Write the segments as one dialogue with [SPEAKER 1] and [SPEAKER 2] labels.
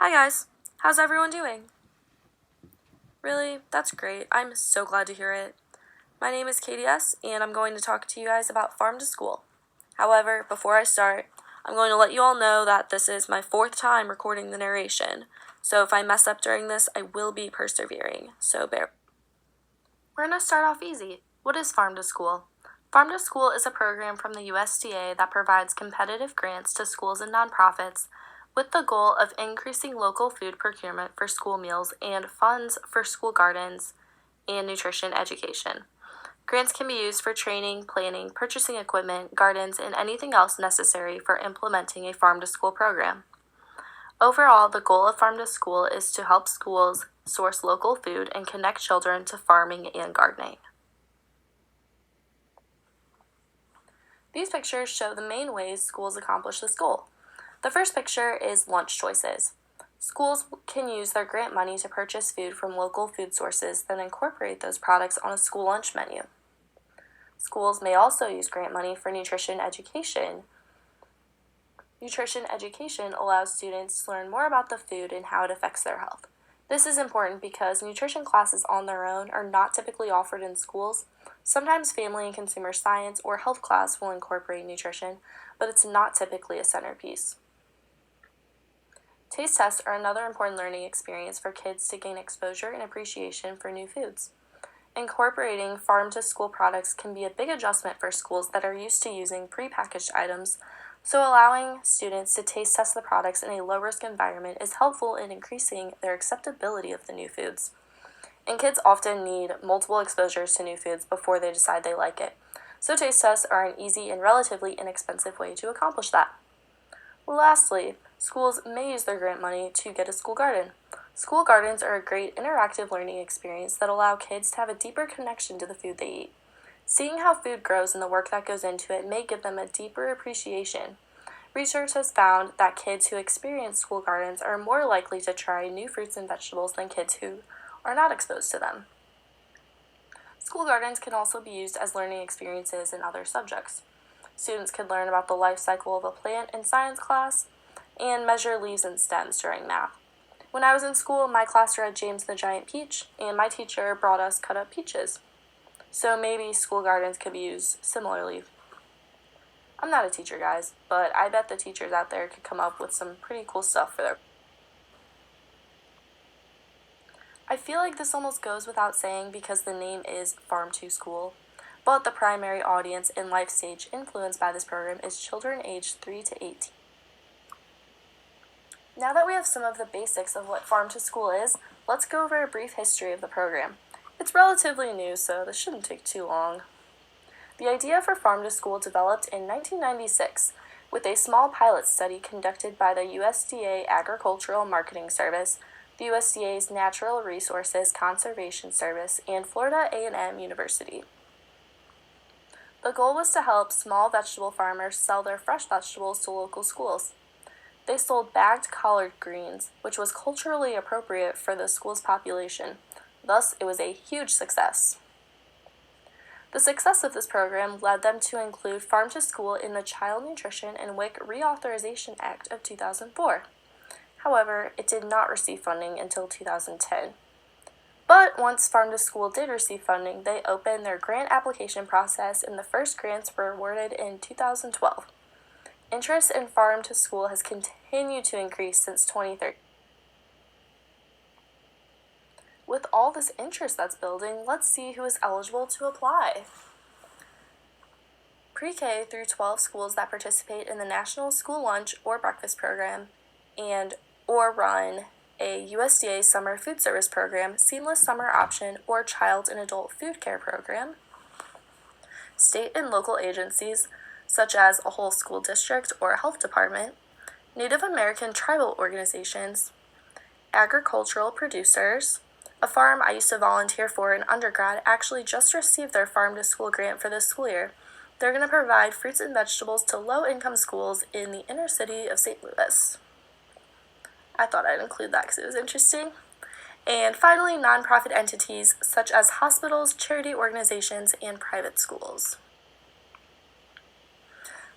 [SPEAKER 1] Hi guys, how's everyone doing? Really? That's great. I'm so glad to hear it. My name is Katie S., and I'm going to talk to you guys about Farm to School. However, before I start, I'm going to let you all know that this is my fourth time recording the narration, so if I mess up during this, I will be persevering, so bear. We're going to start off easy. What is Farm to School? Farm to School is a program from the USDA that provides competitive grants to schools and nonprofits with the goal of increasing local food procurement for school meals and funds for school gardens and nutrition education. Grants can be used for training, planning, purchasing equipment, gardens, and anything else necessary for implementing a farm to school program. Overall, the goal of Farm to School is to help schools source local food and connect children to farming and gardening. These pictures show the main ways schools accomplish this goal. The first picture is lunch choices. Schools can use their grant money to purchase food from local food sources, then incorporate those products on a school lunch menu. Schools may also use grant money for nutrition education. Nutrition education allows students to learn more about the food and how it affects their health. This is important because nutrition classes on their own are not typically offered in schools. Sometimes family and consumer science or health class will incorporate nutrition, but it's not typically a centerpiece. Taste tests are another important learning experience for kids to gain exposure and appreciation for new foods. Incorporating farm-to-school products can be a big adjustment for schools that are used to using prepackaged items, so allowing students to taste test the products in a low-risk environment is helpful in increasing their acceptability of the new foods. And kids often need multiple exposures to new foods before they decide they like it, so taste tests are an easy and relatively inexpensive way to accomplish that. Lastly, schools may use their grant money to get a school garden. School gardens are a great interactive learning experience that allow kids to have a deeper connection to the food they eat. Seeing how food grows and the work that goes into it may give them a deeper appreciation. Research has found that kids who experience school gardens are more likely to try new fruits and vegetables than kids who are not exposed to them. School gardens can also be used as learning experiences in other subjects. Students can learn about the life cycle of a plant in science class and measure leaves and stems during math. When I was in school, my class read James the Giant Peach, and my teacher brought us cut up peaches. So maybe school gardens could be used similarly. I'm not a teacher, guys, but I bet the teachers out there could come up with some pretty cool stuff for their... I feel like this almost goes without saying because the name is Farm to School, but the primary audience and life stage influenced by this program is children aged 3 to 18. Now that we have some of the basics of what Farm to School is, let's go over a brief history of the program. It's relatively new, so this shouldn't take too long. The idea for Farm to School developed in 1996 with a small pilot study conducted by the USDA Agricultural Marketing Service, the USDA's Natural Resources Conservation Service, and Florida A&M University. The goal was to help small vegetable farmers sell their fresh vegetables to local schools. They sold bagged collard greens, which was culturally appropriate for the school's population. Thus, it was a huge success. The success of this program led them to include Farm to School in the Child Nutrition and WIC Reauthorization Act of 2004. However, it did not receive funding until 2010. But once Farm to School did receive funding, they opened their grant application process and the first grants were awarded in 2012. Interest in Farm to School has continued to increase since 2013. With all this interest that's building, let's see who is eligible to apply. Pre-K through 12 schools that participate in the National School Lunch or Breakfast Program or run a USDA Summer Food Service Program, Seamless Summer Option, or Child and Adult Food Care Program. State and local agencies such as a whole school district or health department, Native American tribal organizations, agricultural producers. A farm I used to volunteer for in undergrad actually just received their Farm to School grant for this school year. They're going to provide fruits and vegetables to low-income schools in the inner city of St. Louis. I thought I'd include that because it was interesting. And finally, nonprofit entities such as hospitals, charity organizations, and private schools.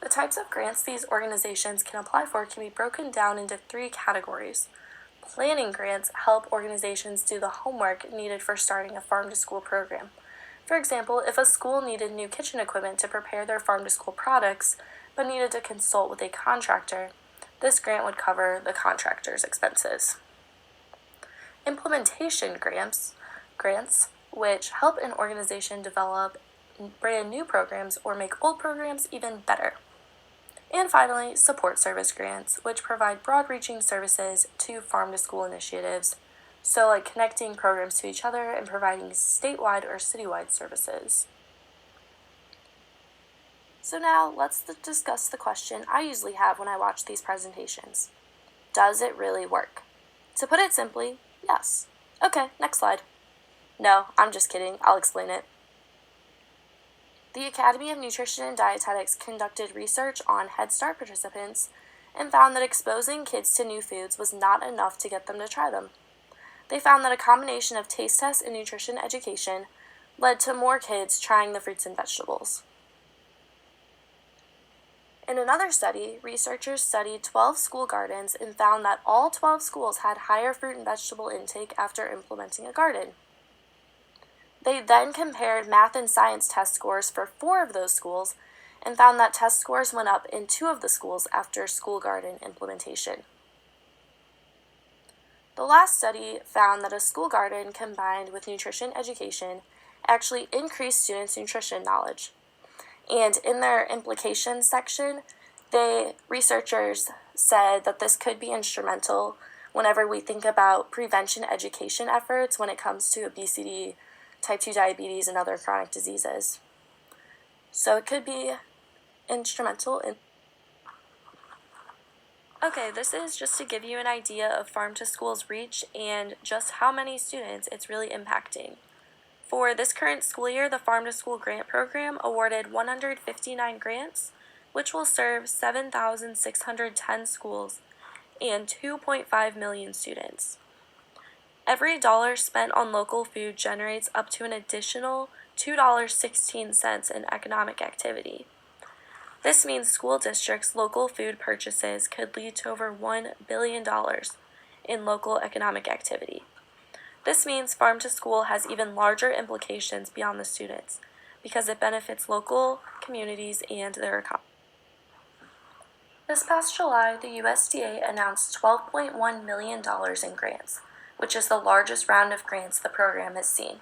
[SPEAKER 1] The types of grants these organizations can apply for can be broken down into 3 categories. Planning grants help organizations do the homework needed for starting a farm-to-school program. For example, if a school needed new kitchen equipment to prepare their farm-to-school products, but needed to consult with a contractor, this grant would cover the contractor's expenses. Implementation grants, which help an organization develop brand new programs or make old programs even better. And finally, support service grants, which provide broad-reaching services to farm-to-school initiatives, so like connecting programs to each other and providing statewide or citywide services. So now let's discuss the question I usually have when I watch these presentations. Does it really work? To put it simply, yes. Okay, next slide. No, I'm just kidding. I'll explain it. The Academy of Nutrition and Dietetics conducted research on Head Start participants and found that exposing kids to new foods was not enough to get them to try them. They found that a combination of taste tests and nutrition education led to more kids trying the fruits and vegetables. In another study, researchers studied 12 school gardens and found that all 12 schools had higher fruit and vegetable intake after implementing a garden. They then compared math and science test scores for 4 of those schools and found that test scores went up in 2 of the schools after school garden implementation. The last study found that a school garden combined with nutrition education actually increased students' nutrition knowledge. And in their implications section, researchers said that this could be instrumental whenever we think about prevention education efforts when it comes to obesity, type 2 diabetes, and other chronic diseases. So it could be instrumental in... Okay, this is just to give you an idea of Farm to School's reach and just how many students it's really impacting. For this current school year, the Farm to School grant program awarded 159 grants, which will serve 7,610 schools and 2.5 million students. Every dollar spent on local food generates up to an additional $2.16 in economic activity. This means school districts' local food purchases could lead to over $1 billion in local economic activity. This means Farm to School has even larger implications beyond the students because it benefits local communities and their economy. This past July, the USDA announced $12.1 million in grants, which is the largest round of grants the program has seen.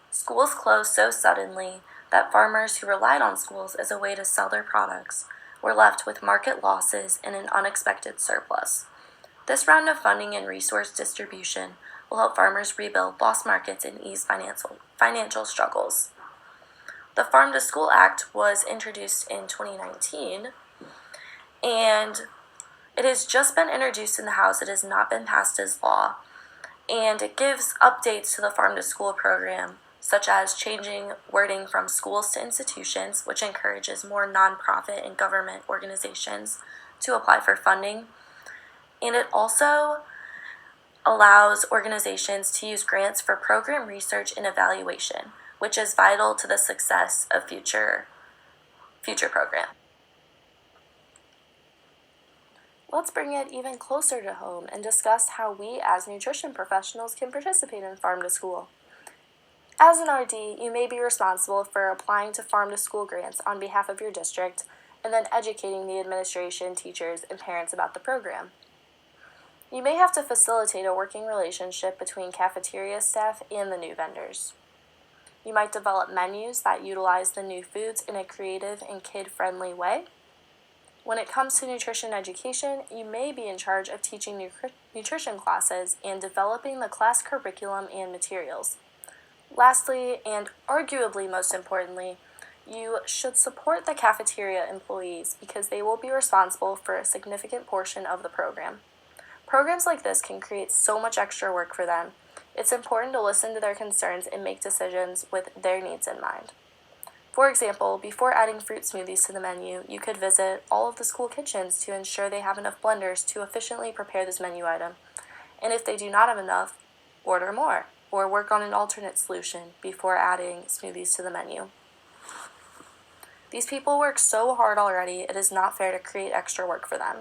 [SPEAKER 1] Schools closed so suddenly that farmers who relied on schools as a way to sell their products were left with market losses and an unexpected surplus. This round of funding and resource distribution will help farmers rebuild lost markets and ease financial struggles. The Farm to School Act was introduced in 2019, and it has just been introduced in the House. It has not been passed as law. And it gives updates to the Farm to School program, such as changing wording from schools to institutions, which encourages more nonprofit and government organizations to apply for funding. And it also allows organizations to use grants for program research and evaluation, which is vital to the success of future programs. Let's bring it even closer to home and discuss how we as nutrition professionals can participate in Farm to School. As an RD, you may be responsible for applying to Farm to School grants on behalf of your district and then educating the administration, teachers, and parents about the program. You may have to facilitate a working relationship between cafeteria staff and the new vendors. You might develop menus that utilize the new foods in a creative and kid-friendly way. When it comes to nutrition education, you may be in charge of teaching nutrition classes and developing the class curriculum and materials. Lastly, and arguably most importantly, you should support the cafeteria employees because they will be responsible for a significant portion of the program. Programs like this can create so much extra work for them. It's important to listen to their concerns and make decisions with their needs in mind. For example, before adding fruit smoothies to the menu, you could visit all of the school kitchens to ensure they have enough blenders to efficiently prepare this menu item. And if they do not have enough, order more, or work on an alternate solution before adding smoothies to the menu. These people work so hard already, it is not fair to create extra work for them.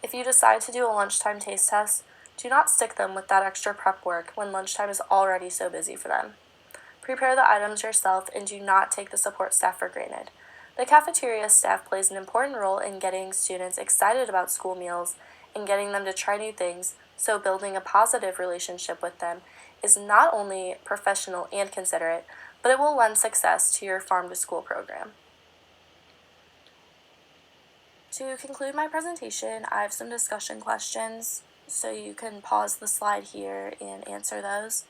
[SPEAKER 1] If you decide to do a lunchtime taste test, Do not stick them with that extra prep work when lunchtime is already so busy for them. Prepare the items yourself and do not take the support staff for granted. The cafeteria staff plays an important role in getting students excited about school meals and getting them to try new things, so building a positive relationship with them is not only professional and considerate, but it will lend success to your farm to school program. To conclude my presentation, I have some discussion questions, so you can pause the slide here and answer those.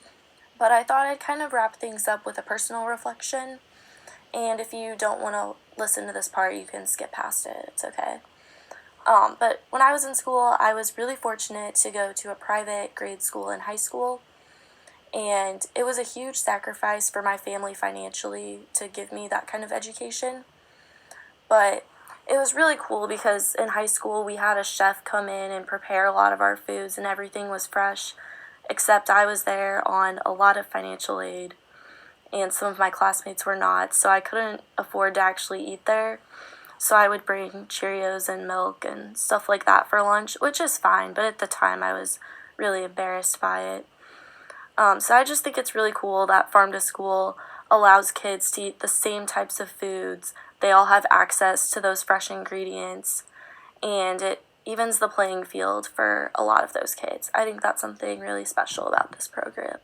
[SPEAKER 1] But I thought I'd kind of wrap things up with a personal reflection, and if you don't want to listen to this part, you can skip past it, it's okay. But when I was in school, I was really fortunate to go to a private grade school in high school, and it was a huge sacrifice for my family financially to give me that kind of education. But it was really cool because in high school we had a chef come in and prepare a lot of our foods and everything was fresh, except I was there on a lot of financial aid and some of my classmates were not, so I couldn't afford to actually eat there. So I would bring Cheerios and milk and stuff like that for lunch, which is fine, but at the time I was really embarrassed by it. So I just think it's really cool that Farm to School allows kids to eat the same types of foods. They all have access to those fresh ingredients, and it evens the playing field for a lot of those kids. I think that's something really special about this program.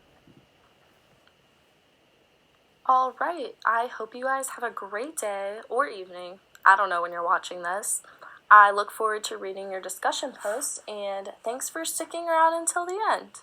[SPEAKER 1] All right, I hope you guys have a great day or evening. I don't know when you're watching this. I look forward to reading your discussion post, and thanks for sticking around until the end.